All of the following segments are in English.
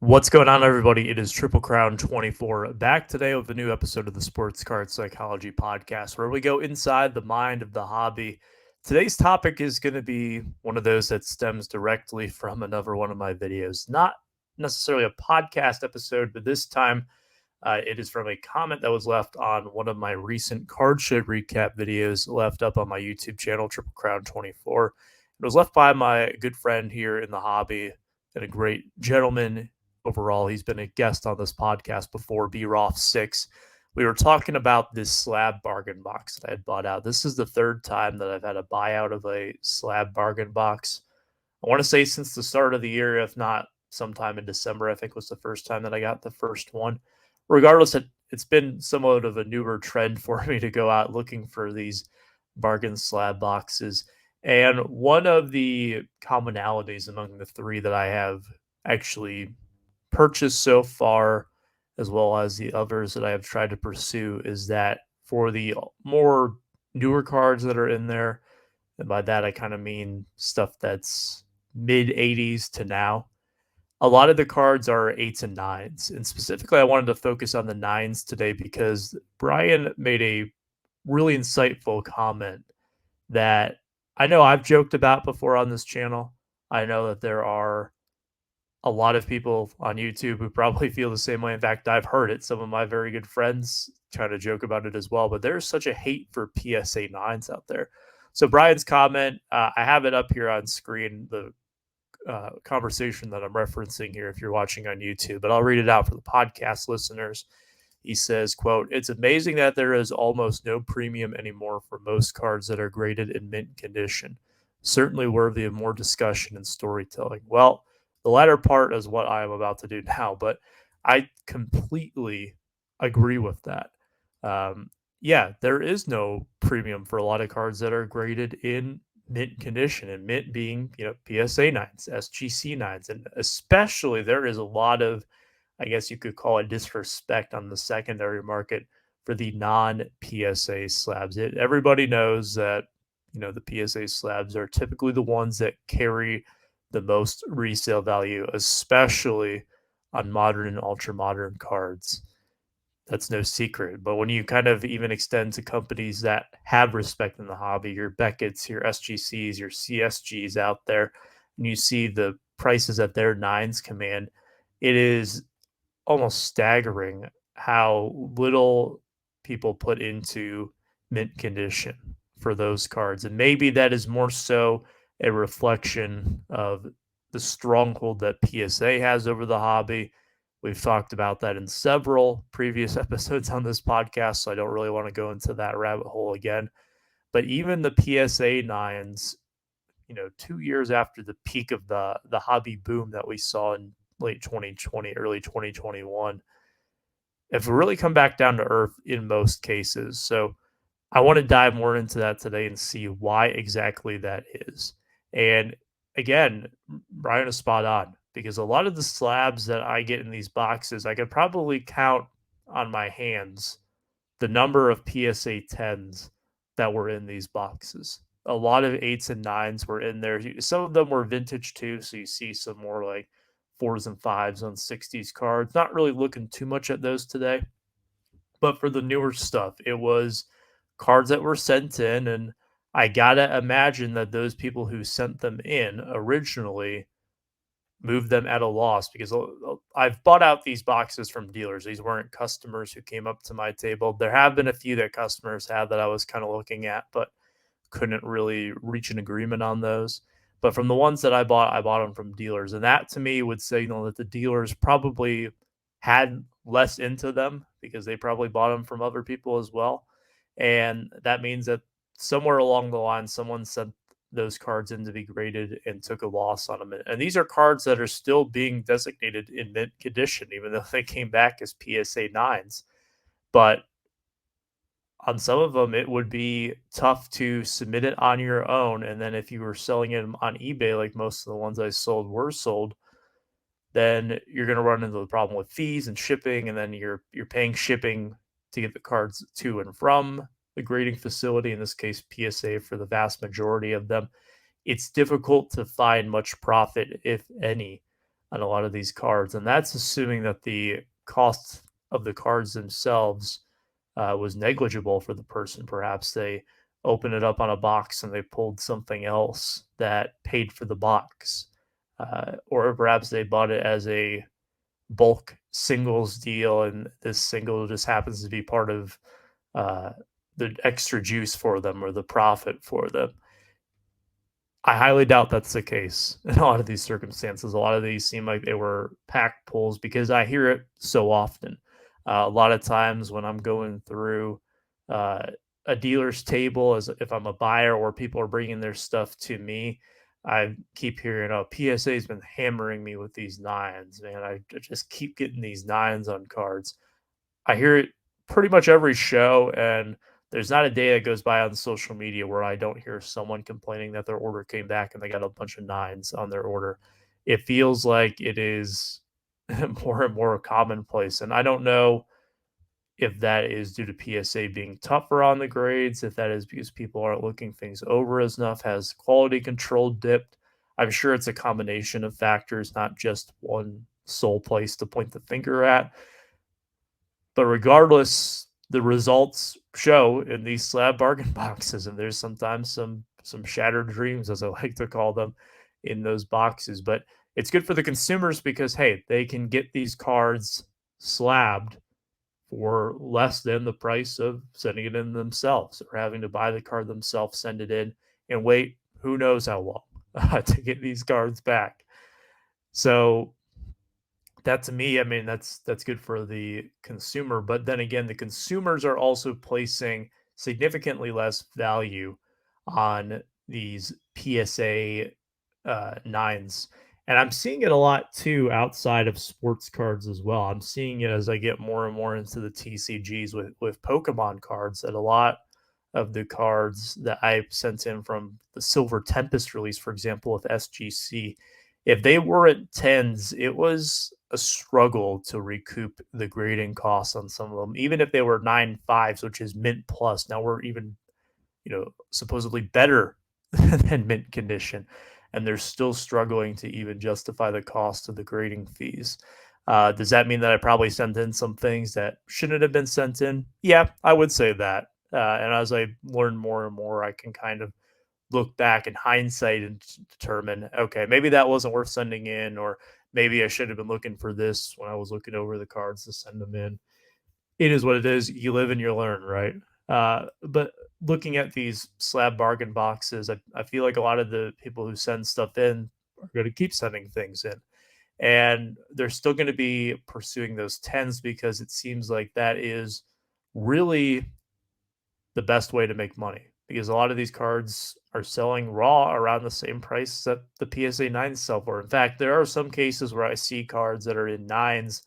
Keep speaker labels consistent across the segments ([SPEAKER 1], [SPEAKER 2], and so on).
[SPEAKER 1] What's going on, everybody? It is TripleCrown24 back today with a new episode of the Sports Card Psychology Podcast, where we go inside the mind of the hobby. Today's topic is going to be one of those that stems directly from another one of my videos. Not necessarily a podcast episode, but this time it is from a comment that was left on one of my recent card show recap videos left up on my YouTube channel, TripleCrown24. It was left by my good friend here in the hobby and a great gentleman overall. He's been a guest on this podcast before, B-Roth6. We were talking about this slab bargain box that I had bought out. This is the third time that I've had a buyout of a slab bargain box. I want to say since the start of the year, if not sometime in December, I think was the first time that I got the first one. Regardless, it's been somewhat of a newer trend for me to go out looking for these bargain slab boxes. And one of the commonalities among the three that I have actually purchased so far, as well as the others that I have tried to pursue, is that for the more newer cards that are in there, and by that I kind of mean stuff that's mid 80s to now, a lot of the cards are eights and nines. And specifically, I wanted to focus on the nines today because Brian made a really insightful comment that I know I've joked about before on this channel. I know that there are a lot of people on YouTube who probably feel the same way. In fact, I've heard it. Some of my very good friends try to joke about it as well. But there's such a hate for PSA 9s out there. So Brian's comment, I have it up here on screen, the conversation that I'm referencing here if you're watching on YouTube, but I'll read it out for the podcast listeners. He says, quote, "It's amazing that there is almost no premium anymore for most cards that are graded in mint condition. Certainly worthy of more discussion and storytelling." Well, the latter part is what I am about to do now, but I completely agree with that. Yeah, there is no premium for a lot of cards that are graded in mint condition, and mint being, PSA 9s, SGC 9s, and especially there is a lot of, I guess you could call it, disrespect on the secondary market for the non-PSA slabs. Everybody knows that, the PSA slabs are typically the ones that carry the most resale value, especially on modern and ultra modern cards. That's no secret. But when you kind of even extend to companies that have respect in the hobby, your Beckett's, your SGCs, your CSGs out there, and you see the prices that their nines command, it is almost staggering how little people put into mint condition for those cards. And maybe that is more so a reflection of the stronghold that PSA has over the hobby. We've talked about that in several previous episodes on this podcast, so I don't really want to go into that rabbit hole again. But even the PSA 9s, 2 years after the peak of the hobby boom that we saw in late 2020, early 2021, have really come back down to earth in most cases. So I want to dive more into that today and see why exactly that is. And again, Brian is spot on because a lot of the slabs that I get in these boxes, I could probably count on my hands the number of PSA 10s that were in these boxes. A lot of eights and nines were in there. Some of them were vintage too, so you see some more like fours and fives on 60s cards. Not really looking too much at those today. But for the newer stuff, it was cards that were sent in, and I gotta imagine that those people who sent them in originally moved them at a loss because I've bought out these boxes from dealers. These weren't customers who came up to my table. There have been a few that customers had that I was kind of looking at, but couldn't really reach an agreement on those. But from the ones that I bought them from dealers. And that to me would signal that the dealers probably had less into them because they probably bought them from other people as well. And that means that somewhere along the line, someone sent those cards in to be graded and took a loss on them. And these are cards that are still being designated in mint condition, even though they came back as PSA 9s. But on some of them, it would be tough to submit it on your own. And then if you were selling it on eBay, like most of the ones I sold were sold, then you're going to run into the problem with fees and shipping. And then you're paying shipping to get the cards to and from the grading facility, in this case, PSA for the vast majority of them. It's difficult to find much profit, if any, on a lot of these cards, and that's assuming that the cost of the cards themselves was negligible for the person. Perhaps they opened it up on a box and they pulled something else that paid for the box, or perhaps they bought it as a bulk singles deal, and this single just happens to be part of uh, the extra juice for them or the profit for them. I highly doubt that's the case in a lot of these circumstances. A lot of these seem like they were pack pulls because I hear it so often. A lot of times when I'm going through uh, a dealer's table, as if I'm a buyer or people are bringing their stuff to me, I keep hearing, "Oh, PSA's been hammering me with these nines, man. I just keep getting these nines on cards." I hear it pretty much every show, and there's not a day that goes by on social media where I don't hear someone complaining that their order came back and they got a bunch of nines on their order. It feels like it is more and more commonplace, and I don't know if that is due to PSA being tougher on the grades, if that is because people aren't looking things over as enough, has quality control dipped. I'm sure it's a combination of factors, not just one sole place to point the finger at. But regardless, the results show in these slab bargain boxes, and there's sometimes some shattered dreams, as I like to call them, in those boxes. But it's good for the consumers because hey, they can get these cards slabbed for less than the price of sending it in themselves or having to buy the card themselves, send it in, and wait who knows how long to get these cards back. So that to me, I mean, that's good for the consumer, but then again, the consumers are also placing significantly less value on these PSA nines. And I'm seeing it a lot too outside of sports cards as well. I'm seeing it as I get more and more into the TCGs with Pokemon cards, that a lot of the cards that I sent in from the Silver Tempest release, for example, with SGC, if they weren't tens, it was a struggle to recoup the grading costs on some of them, even if they were 9.5s, which is mint plus. Now we're even, supposedly better than mint condition, and they're still struggling to even justify the cost of the grading fees. Does that mean that I probably sent in some things that shouldn't have been sent in? Yeah, I would say that. And as I learn more and more, I can kind of look back in hindsight and determine, okay, maybe that wasn't worth sending in, or maybe I should have been looking for this when I was looking over the cards to send them in. It is what it is. You live and you learn, right? But looking at these slab bargain boxes, I feel like a lot of the people who send stuff in are going to keep sending things in. And they're still going to be pursuing those tens because it seems like that is really the best way to make money, because a lot of these cards are selling raw around the same price that the PSA 9s sell for. In fact, there are some cases where I see cards that are in nines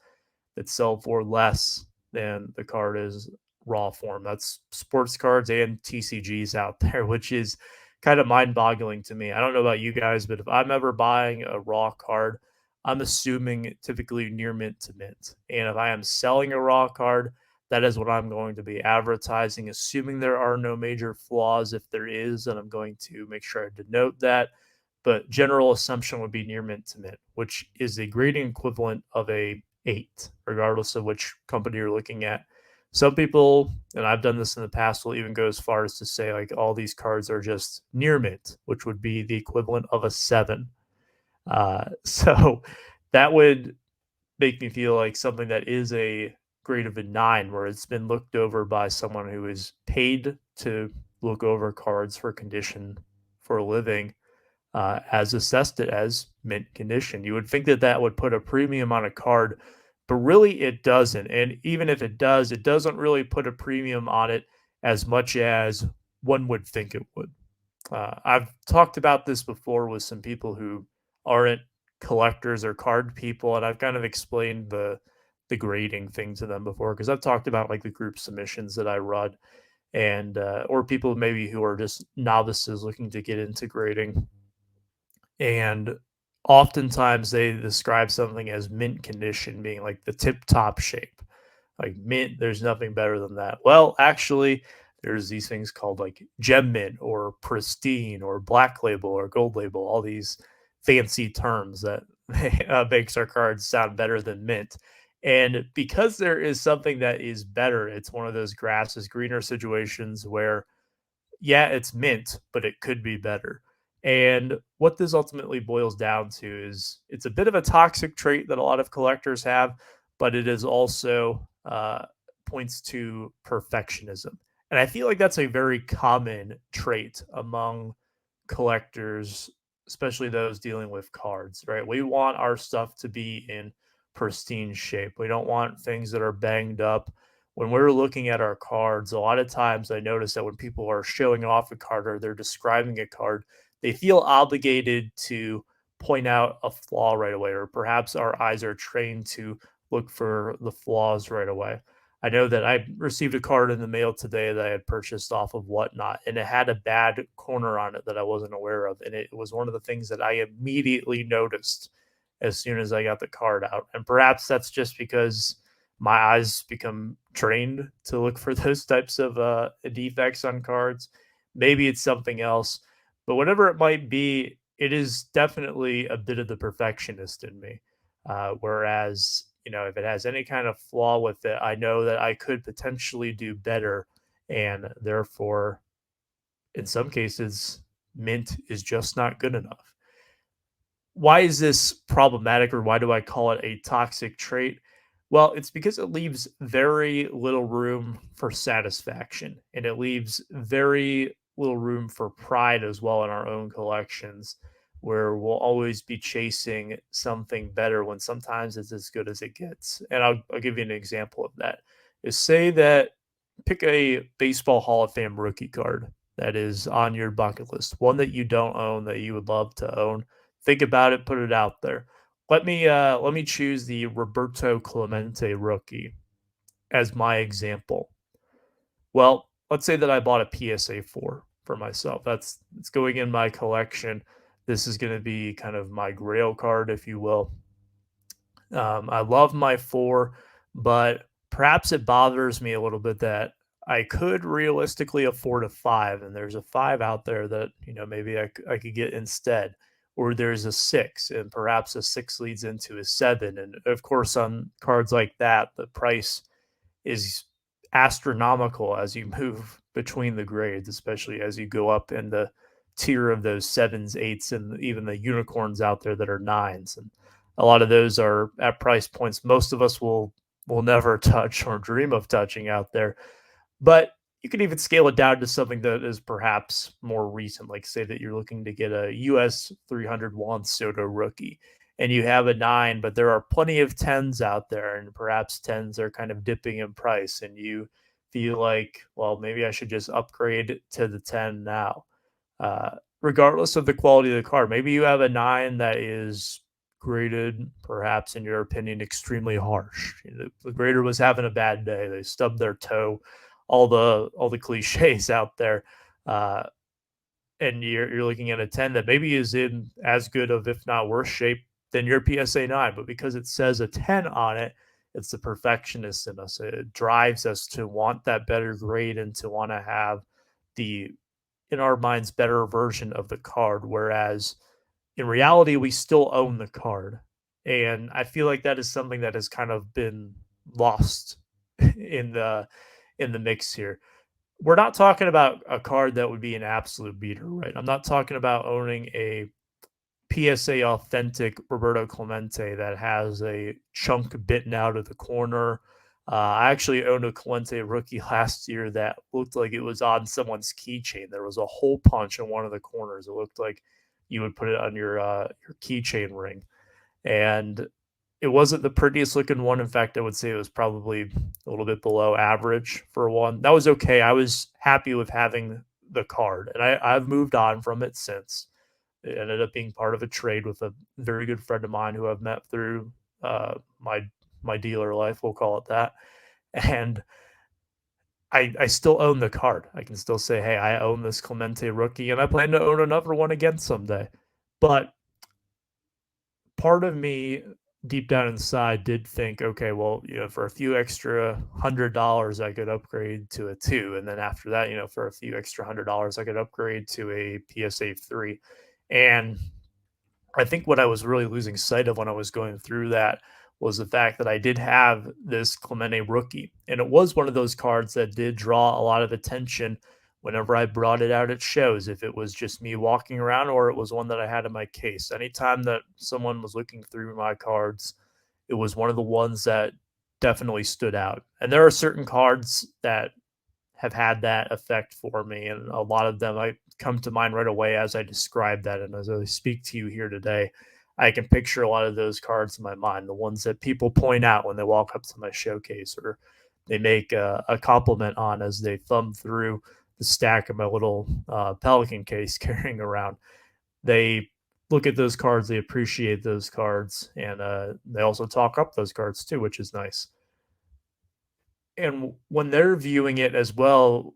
[SPEAKER 1] that sell for less than the card is raw form. That's sports cards and TCGs out there, which is kind of mind boggling to me. I don't know about you guys, but if I'm ever buying a raw card, I'm assuming typically near mint to mint. And if I am selling a raw card, that is what I'm going to be advertising, assuming there are no major flaws. If there is, and I'm going to make sure I denote that. But general assumption would be near mint to mint, which is the grading equivalent of a 8, regardless of which company you're looking at. Some people, and I've done this in the past, will even go as far as to say like all these cards are just near mint, which would be the equivalent of a 7. So that would make me feel like something that is a grade of a 9, where it's been looked over by someone who is paid to look over cards for condition for a living, has assessed it as mint condition. You would think that that would put a premium on a card, but really it doesn't. And even if it does, it doesn't really put a premium on it as much as one would think it would. I've talked about this before with some people who aren't collectors or card people, and I've kind of explained the grading thing to them before, because I've talked about like the group submissions that I run, and or people maybe who are just novices looking to get into grading, and oftentimes they describe something as mint condition being like the tip top shape. Like mint, there's nothing better than that. Well, actually, there's these things called like gem mint or pristine or black label or gold label, all these fancy terms that makes our cards sound better than mint. And because there is something that is better, it's one of those grass is greener situations where yeah, it's mint, but it could be better. And what this ultimately boils down to is it's a bit of a toxic trait that a lot of collectors have, but it is also points to perfectionism. And I feel like that's a very common trait among collectors, especially those dealing with cards, right? We want our stuff to be in pristine shape. We don't want things that are banged up. When we're looking at our cards, a lot of times I notice that when people are showing off a card or they're describing a card, they feel obligated to point out a flaw right away, or perhaps our eyes are trained to look for the flaws right away. I know that I received a card in the mail today that I had purchased off of Whatnot, and it had a bad corner on it that I wasn't aware of. And it was one of the things that I immediately noticed as soon as I got the card out. And perhaps that's just because my eyes become trained to look for those types of defects on cards. Maybe it's something else, but whatever it might be, it is definitely a bit of the perfectionist in me. Whereas, if it has any kind of flaw with it, I know that I could potentially do better. And therefore, in some cases, mint is just not good enough. Why is this problematic, or why do I call it a toxic trait? Well, it's because it leaves very little room for satisfaction, and it leaves very little room for pride as well in our own collections, where we'll always be chasing something better when sometimes it's as good as it gets. And I'll give you an example of that. Is say that pick a baseball Hall of Fame rookie card that is on your bucket list, one that you don't own that you would love to own. Think about it, put it out there. Let me choose the Roberto Clemente rookie as my example. Well, let's say that I bought a PSA 4 for myself. That's it's going in my collection. This is going to be kind of my grail card, if you will. I love my 4, but perhaps it bothers me a little bit that I could realistically afford a 5, and there's a 5 out there that, maybe I could get instead. Or there's a 6, and perhaps a 6 leads into a 7. And of course, on cards like that, the price is astronomical as you move between the grades, especially as you go up in the tier of those sevens, eights, and even the unicorns out there that are nines. And a lot of those are at price points most of us will never touch or dream of touching out there. But you can even scale it down to something that is perhaps more recent, like say that you're looking to get a US 300 Juan Soto rookie and you have a 9, but there are plenty of 10s out there, and perhaps 10s are kind of dipping in price, and you feel like, well, maybe I should just upgrade to the 10 now. Regardless of the quality of the card, maybe you have a 9 that is graded, perhaps in your opinion, extremely harsh. The grader was having a bad day. They stubbed their toe, all the cliches out there. Uh, and you're looking at a 10 that maybe is in as good of, if not worse shape than your PSA 9, but because it says a 10 on it, it's the perfectionist in us. It drives us to want that better grade and to want to have the, in our minds, better version of the card. Whereas in reality, we still own the card. And I feel like that is something that has kind of been lost in the mix here. We're not talking about a card that would be an absolute beater, right? I'm not talking about owning a PSA authentic Roberto Clemente that has a chunk bitten out of the corner. I actually owned a Clemente rookie last year that looked like it was on someone's keychain. There was a hole punch in one of the corners. It looked like you would put it on your keychain ring, and it wasn't the prettiest looking one. In fact, I would say it was probably a little bit below average for one. That was okay. I was happy with having the card, and I've moved on from it since. It ended up being part of a trade with a very good friend of mine who I've met through my dealer life, we'll call it that. And I still own the card. I can still say, hey, I own this Clemente rookie, and I plan to own another one again someday. But part of me deep down inside did think, okay, well, for a few extra $100, I could upgrade to a 2, and then after that, for a few extra $100, I could upgrade to a PSA 3. And I think what I was really losing sight of when I was going through that was the fact that I did have this Clemente rookie, and it was one of those cards that did draw a lot of attention whenever I brought it out at shows, if it was just me walking around or it was one that I had in my case. Anytime that someone was looking through my cards, it was one of the ones that definitely stood out. And there are certain cards that have had that effect for me. And a lot of them I come to mind right away as I describe that. And as I speak to you here today, I can picture a lot of those cards in my mind, the ones that people point out when they walk up to my showcase or they make a compliment on as they thumb through the stack of my little Pelican case carrying around. They look at those cards, they appreciate those cards, and they also talk up those cards too, which is nice. And when they're viewing it as well,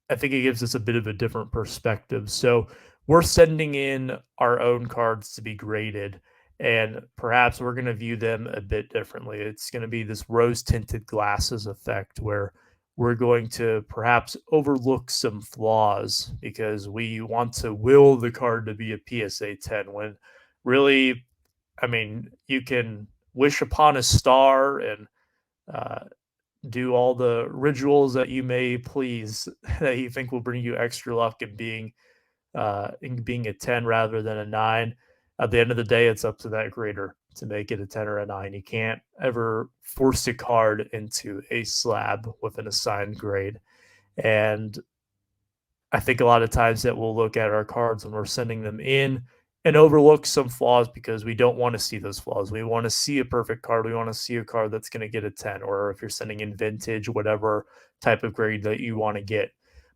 [SPEAKER 1] I think it gives us a bit of a different perspective. So we're sending in our own cards to be graded, and perhaps we're going to view them a bit differently. It's going to be this rose tinted glasses effect where we're going to perhaps overlook some flaws because we want to will the card to be a PSA 10 when really, I mean, you can wish upon a star and uh, do all the rituals that you may please that you think will bring you extra luck in being a 10 rather than a 9. At the end of the day, it's up to that grader to make it a 10 or a 9. You can't ever force a card into a slab with an assigned grade. And I think a lot of times that we'll look at our cards when we're sending them in and overlook some flaws because we don't want to see those flaws. We want to see a perfect card. We want to see a card that's going to get a 10, or if you're sending in vintage, whatever type of grade that you want to get.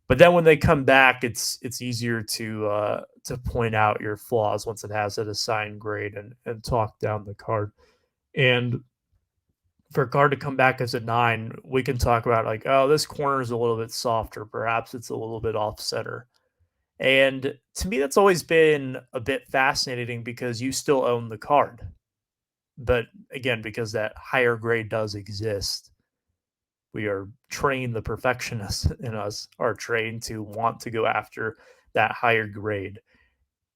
[SPEAKER 1] But then when they come back, it's easier to point out your flaws once it has that assigned grade and talk down the card. And for a card to come back as a 9, we can talk about like, oh, this corner is a little bit softer. Perhaps it's a little bit off center. And to me, that's always been a bit fascinating because you still own the card. But again, because that higher grade does exist, we are trained, the perfectionists in us are trained to want to go after that higher grade.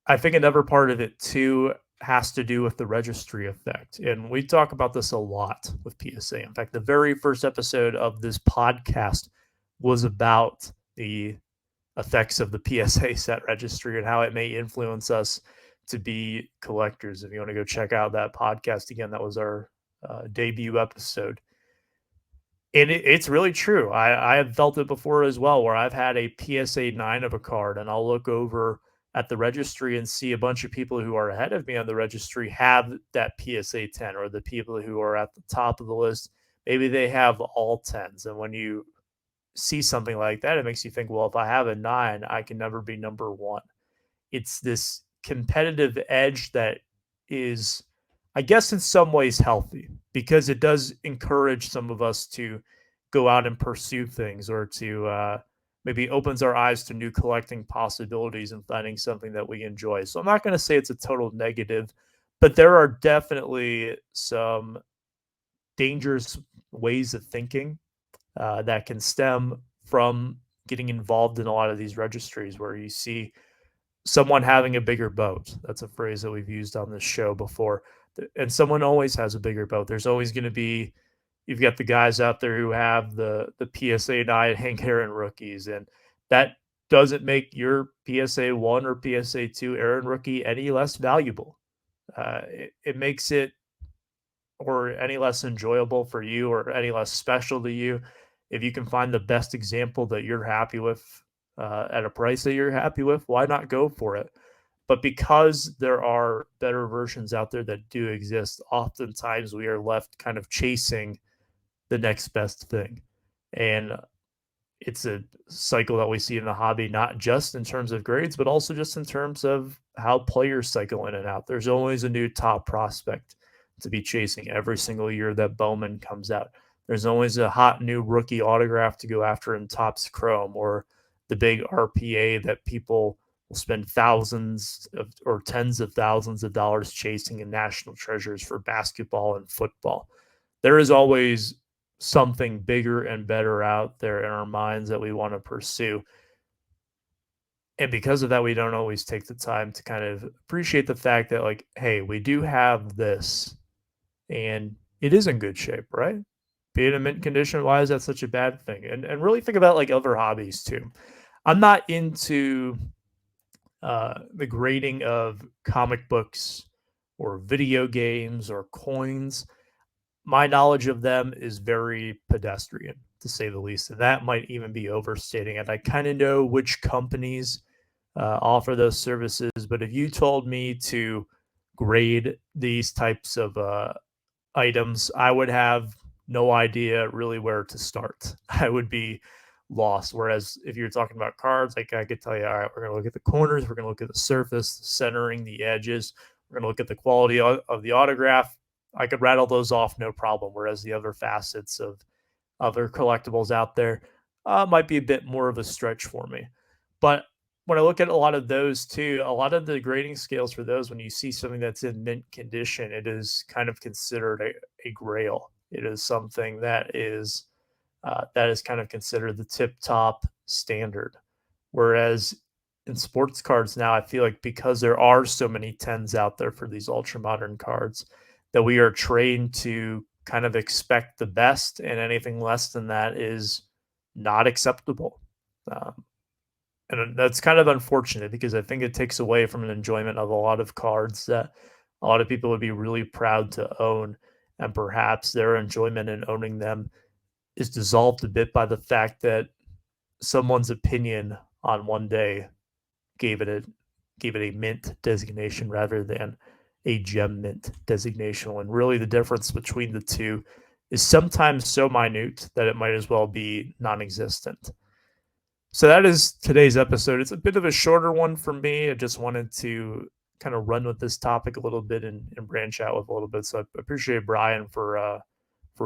[SPEAKER 1] I think another part of it too has to do with the registry effect. And we talk about this a lot with PSA. In fact, the very first episode of this podcast was about the effects of the PSA set registry and how it may influence us to be collectors. If you want to go check out that podcast again, that was our debut episode. And it's really true. I have felt it before as well, where I've had a PSA 9 of a card, and I'll look over at the registry and see a bunch of people who are ahead of me on the registry have that PSA 10, or the people who are at the top of the list, maybe they have all 10s. And when you see something like that, it makes you think, well, if I have a 9, I can never be number 1. It's this competitive edge that is, I guess, in some ways healthy because it does encourage some of us to go out and pursue things or to maybe opens our eyes to new collecting possibilities and finding something that we enjoy. So I'm not going to say it's a total negative, but there are definitely some dangerous ways of thinking that can stem from getting involved in a lot of these registries where you see someone having a bigger boat. That's a phrase that we've used on this show before. And someone always has a bigger boat. There's always going to be, you've got the guys out there who have the PSA 9 Hank Aaron rookies, and that doesn't make your PSA 1 or PSA 2 Aaron rookie any less valuable. It makes it or any less enjoyable for you or any less special to you if you can find the best example that you're happy with at a price that you're happy with. Why not go for it? But because there are better versions out there that do exist, oftentimes we are left kind of chasing the next best thing. And it's a cycle that we see in the hobby, not just in terms of grades, but also just in terms of how players cycle in and out. There's always a new top prospect to be chasing every single year that Bowman comes out. There's always a hot new rookie autograph to go after in Topps Chrome, or the big RPA that people will spend thousands of, or tens of thousands of dollars chasing in national treasures for basketball and football. There is always something bigger and better out there in our minds that we want to pursue. And because of that, we don't always take the time to kind of appreciate the fact that, like, hey, we do have this and it is in good shape, right? Being in mint condition, why is that such a bad thing? And really think about like other hobbies too. I'm not into the grading of comic books or video games or coins. My knowledge of them is very pedestrian, to say the least. And that might even be overstating it. I kind of know which companies offer those services, but if you told me to grade these types of items, I would have no idea really where to start. I would be lost. Whereas if you're talking about cards, like I could tell you, all right, we're going to look at the corners, we're going to look at the surface, the centering, the edges, we're going to look at the quality of the autograph. I could rattle those off no problem. Whereas the other facets of other collectibles out there might be a bit more of a stretch for me. But when I look at a lot of those too, a lot of the grading scales for those, when you see something that's in mint condition, it is kind of considered a grail. It is something that is kind of considered the tip top standard. Whereas in sports cards now, I feel like because there are so many tens out there for these ultra modern cards, that we are trained to kind of expect the best, and anything less than that is not acceptable. Um, and that's kind of unfortunate because I think it takes away from an enjoyment of a lot of cards that a lot of people would be really proud to own. And perhaps their enjoyment in owning them is dissolved a bit by the fact that someone's opinion on one day gave it a mint designation rather than a gem mint designation. And really the difference between the two is sometimes so minute that it might as well be non-existent. So that is today's episode. It's a bit of a shorter one for me. I just wanted to kind of run with this topic a little bit and branch out with a little bit. So I appreciate Brian for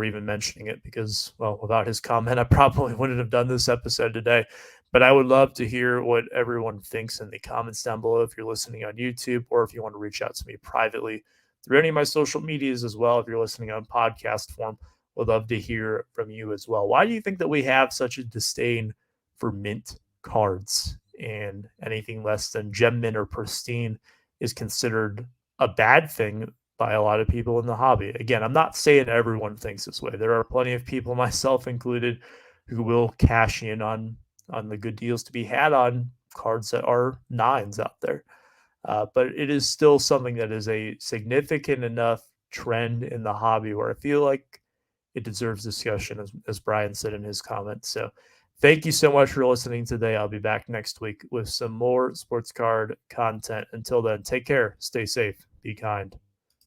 [SPEAKER 1] even mentioning it because, well, without his comment, I probably wouldn't have done this episode today. But I would love to hear what everyone thinks in the comments down below if you're listening on YouTube, or if you want to reach out to me privately through any of my social medias as well. If you're listening on podcast form, would love to hear from you as well. Why do you think that we have such a disdain for mint cards, and anything less than gem mint or pristine is considered a bad thing by a lot of people in the hobby? Again, I'm not saying everyone thinks this way. There are plenty of people, myself included, who will cash in on the good deals to be had on cards that are nines out there. But it is still something that is a significant enough trend in the hobby where I feel like it deserves discussion, as Brian said in his comments. So thank you so much for listening today. I'll be back next week with some more sports card content. Until then, take care, stay safe, be kind.